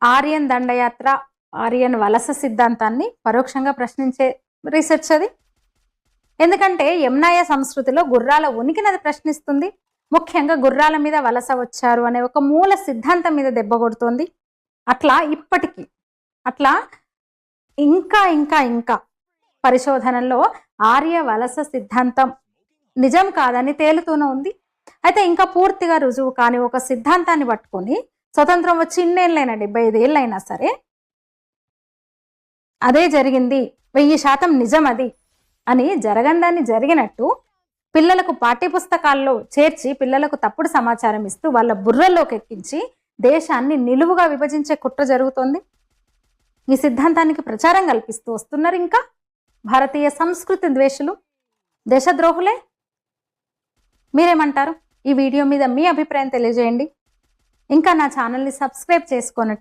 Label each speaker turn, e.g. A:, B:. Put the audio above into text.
A: ఆర్యన్ దండయాత్ర, ఆర్యన్ వలస సిద్ధాంతాన్ని పరోక్షంగా ప్రశ్నించే రీసెర్చ్ అది. ఎందుకంటే యమ్నాయ సంస్కృతిలో గుర్రాల ఉనికిని అది ప్రశ్నిస్తుంది. ముఖ్యంగా గుర్రాల మీద వలస వచ్చారు అనే ఒక మూల సిద్ధాంతం మీద దెబ్బ కొడుతోంది. అట్లా ఇప్పటికీ అట్లా ఇంకా ఇంకా ఇంకా పరిశోధనల్లో ఆర్య వలస సిద్ధాంతం నిజం కాదని తేలుతూనే ఉంది. అయితే ఇంకా పూర్తిగా రుజువు కాని ఒక సిద్ధాంతాన్ని పట్టుకొని స్వతంత్రం వచ్చి ఇన్నేళ్ళైనా 75 ఏళ్ళైనా సరే అదే జరిగింది, 1000% నిజం అది అని జరగందాన్ని జరిగినట్టు పిల్లలకు పాఠ్యపుస్తకాల్లో చేర్చి పిల్లలకు తప్పుడు సమాచారం ఇస్తూ వాళ్ళ బుర్రల్లోకి ఎక్కించి దేశాన్ని నిలువుగా విభజించే కుట్ర జరుగుతోంది. ఈ సిద్ధాంతానికి ప్రచారం కల్పిస్తూ వస్తున్నారు ఇంకా భారతీయ సంస్కృతి ద్వేషులు, దేశద్రోహులే. మీరేమంటారు? ఈ వీడియో మీద మీ అభిప్రాయం తెలియజేయండి. ఇంకా నా ఛానల్ని సబ్స్క్రైబ్ చేసుకోనట్టు